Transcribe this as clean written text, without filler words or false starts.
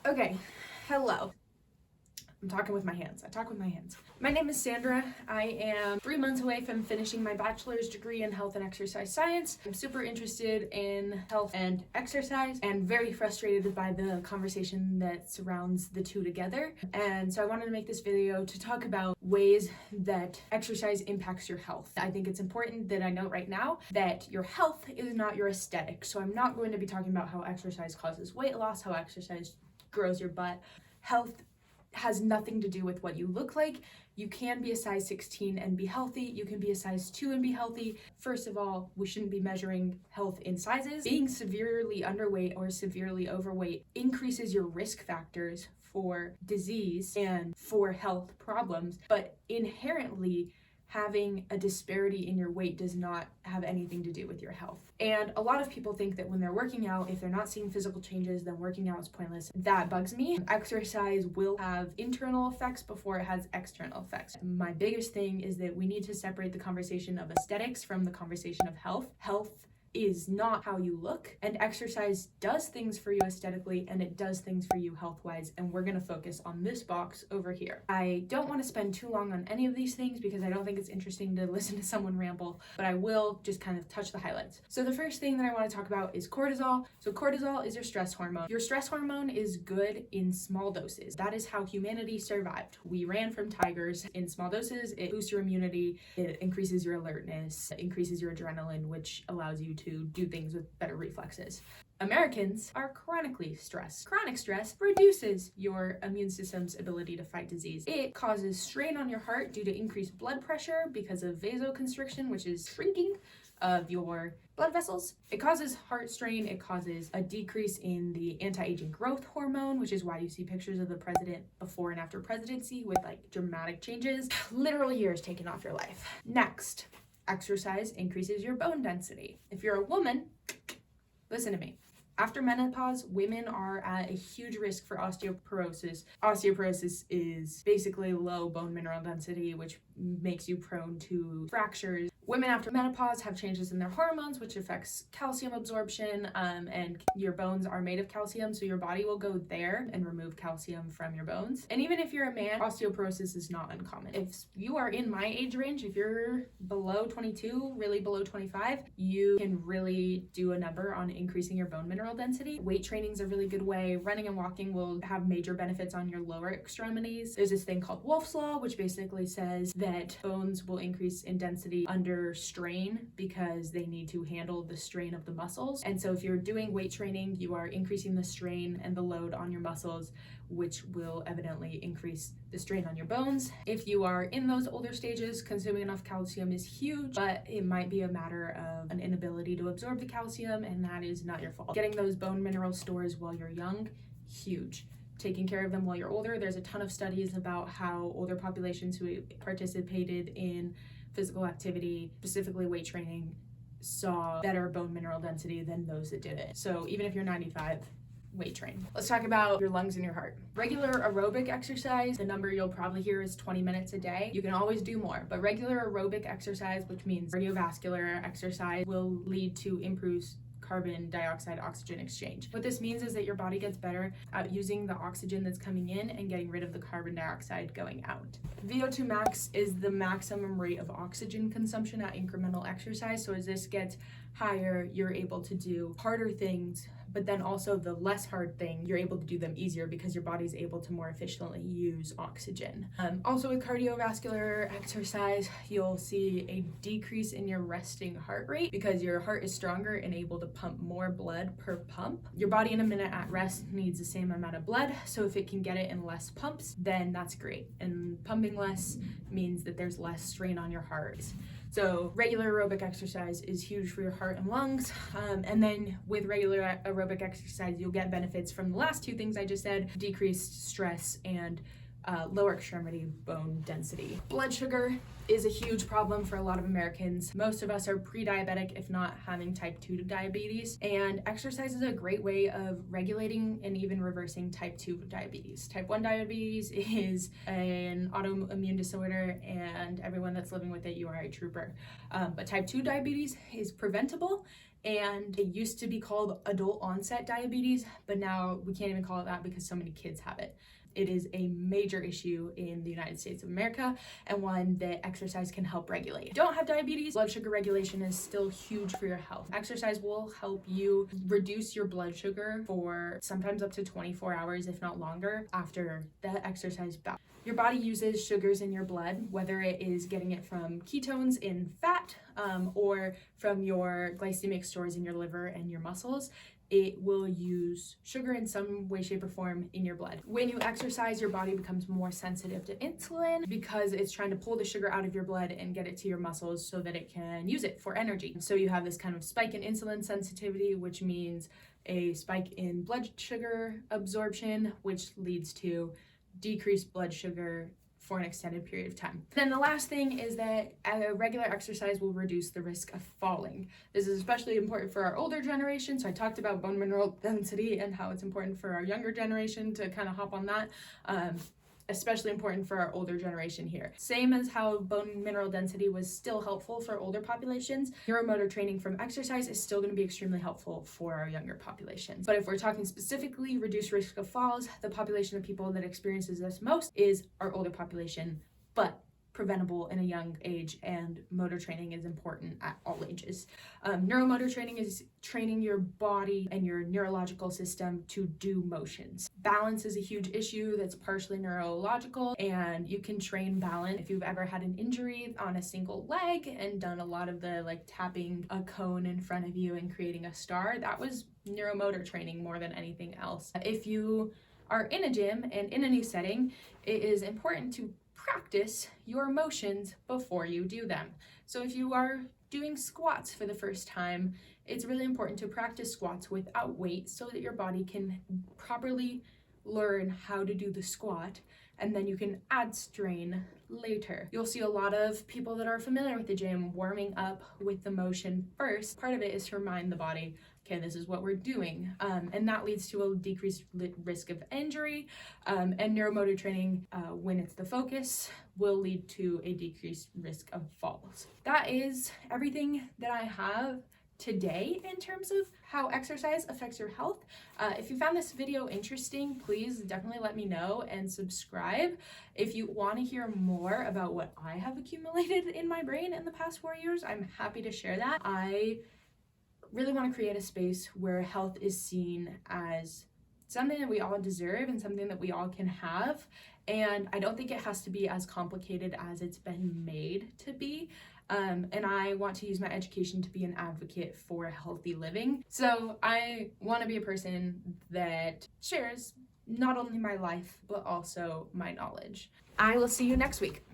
Okay, hello. I'm talking with my hands. I talk with my hands. My name is Sandra. I am 3 months away from finishing my bachelor's degree in health and exercise science. I'm super interested in health and exercise and very frustrated by the conversation that surrounds the two together. And so I wanted to make this video to talk about ways that exercise impacts your health. I think it's important that I note right now that your health is not your aesthetic. So I'm not going to be talking about how exercise causes weight loss, how exercise grows your butt. Health has nothing to do with what you look like. You can be a size 16 and be healthy. You can be a size 2 and be healthy. First of all, we shouldn't be measuring health in sizes. Being severely underweight or severely overweight increases your risk factors for disease and for health problems, but inherently having a disparity in your weight does not have anything to do with your health. And a lot of people think that when they're working out, if they're not seeing physical changes, then working out is pointless. That bugs me. Exercise will have internal effects before it has external effects. My biggest thing is that we need to separate the conversation of aesthetics from the conversation of health. Health is not how you look, and exercise does things for you aesthetically and it does things for you health-wise, and we're going to focus on this box over here. I don't want to spend too long on any of these things because I don't think it's interesting to listen to someone ramble, but I will just kind of touch the highlights. So the first thing that I want to talk about is cortisol. So cortisol is your stress hormone. Your stress hormone is good in small doses. That is how humanity survived. We ran from tigers. In small doses, it boosts your immunity, it increases your alertness, it increases your adrenaline, which allows you to do things with better reflexes. Americans are chronically stressed. Chronic stress reduces your immune system's ability to fight disease. It causes strain on your heart due to increased blood pressure because of vasoconstriction, which is shrinking of your blood vessels. It causes heart strain. It causes a decrease in the anti-aging growth hormone, which is why you see pictures of the president before and after presidency with like dramatic changes. Literal years taken off your life. Next, exercise increases your bone density. If you're a woman, listen to me. After menopause, women are at a huge risk for osteoporosis. Osteoporosis is basically low bone mineral density, which makes you prone to fractures. Women after menopause have changes in their hormones, which affects calcium absorption, and your bones are made of calcium, so your body will go there and remove calcium from your bones. And even if you're a man, osteoporosis is not uncommon. If you are in my age range, if you're below 22, really below 25, you can really do a number on increasing your bone mineral density. Weight training is a really good way. Running and walking will have major benefits on your lower extremities. There's this thing called Wolff's Law, which basically says that bones will increase in density under strain because they need to handle the strain of the muscles. And so if you're doing weight training, you are increasing the strain and the load on your muscles, which will evidently increase the strain on your bones. If you are in those older stages, consuming enough calcium is huge, but it might be a matter of an inability to absorb the calcium, and that is not your fault. Getting those bone mineral stores while you're young, huge. Taking care of them while you're older. There's a ton of studies about how older populations who participated in physical activity, specifically weight training, saw better bone mineral density than those that didn't. So even if you're 95, weight train. Let's talk about your lungs and your heart. Regular aerobic exercise, the number you'll probably hear is 20 minutes a day. You can always do more, but regular aerobic exercise, which means cardiovascular exercise, will lead to improved carbon dioxide oxygen exchange. What this means is that your body gets better at using the oxygen that's coming in and getting rid of the carbon dioxide going out. VO2 max is the maximum rate of oxygen consumption at incremental exercise. So as this gets higher, you're able to do harder things, but then also the less hard thing, you're able to do them easier because your body's able to more efficiently use oxygen. Also with cardiovascular exercise, you'll see a decrease in your resting heart rate because your heart is stronger and able to pump more blood per pump. Your body in a minute at rest needs the same amount of blood, so if it can get it in less pumps, then that's great. And pumping less means that there's less strain on your heart. So regular aerobic exercise is huge for your heart and lungs. And then with regular aerobic exercise, you'll get benefits from the last two things I just said: decreased stress and lower extremity bone density. Blood sugar is a huge problem for a lot of Americans. Most of us are pre-diabetic, if not having type 2 diabetes, and exercise is a great way of regulating and even reversing type 2 diabetes. Type 1 diabetes is an autoimmune disorder, and everyone that's living with it, you are a trooper. But type 2 diabetes is preventable, And it used to be called adult onset diabetes, but now we can't even call it that because so many kids have it. It is a major issue in the United States of America, and one that exercise can help regulate. If you don't have diabetes, blood sugar regulation is still huge for your health. Exercise will help you reduce your blood sugar for sometimes up to 24 hours, if not longer, after the exercise bout. Your body uses sugars in your blood, whether it is getting it from ketones in fat or from your glycemic stores in your liver and your muscles. It will use sugar in some way, shape, or form in your blood. When you exercise, your body becomes more sensitive to insulin because it's trying to pull the sugar out of your blood and get it to your muscles so that it can use it for energy. So you have this kind of spike in insulin sensitivity, which means a spike in blood sugar absorption, which leads to decreased blood sugar for an extended period of time. Then the last thing is that regular exercise will reduce the risk of falling. This is especially important for our older generation. So I talked about bone mineral density and how it's important for our younger generation to kind of hop on that. Especially important for our older generation here. Same as how bone mineral density was still helpful for older populations, neuromotor training from exercise is still going to be extremely helpful for our younger populations. But if we're talking specifically reduced risk of falls, the population of people that experiences this most is our older population, but preventable in a young age, and motor training is important at all ages. Neuromotor training is training your body and your neurological system to do motions. Balance is a huge issue that's partially neurological, and you can train balance. If you've ever had an injury on a single leg and done a lot of the tapping a cone in front of you and creating a star, that was neuromotor training more than anything else. If you are in a gym and in a new setting, it is important to practice your motions before you do them. So if you are doing squats for the first time, it's really important to practice squats without weight so that your body can properly learn how to do the squat, and then you can add strain later. You'll see a lot of people that are familiar with the gym warming up with the motion first. Part of it is to remind the body, okay, this is what we're doing. And that leads to a decreased risk of injury. And neuromotor training, when it's the focus, will lead to a decreased risk of falls. That is everything that I have today in terms of how exercise affects your health. If you found this video interesting, please definitely let me know and subscribe. If you want to hear more about what I have accumulated in my brain in the past 4 years, I'm happy to share that. I really want to create a space where health is seen as something that we all deserve and something that we all can have. And I don't think it has to be as complicated as it's been made to be. And I want to use my education to be an advocate for healthy living. So I want to be a person that shares not only my life, but also my knowledge. I will see you next week.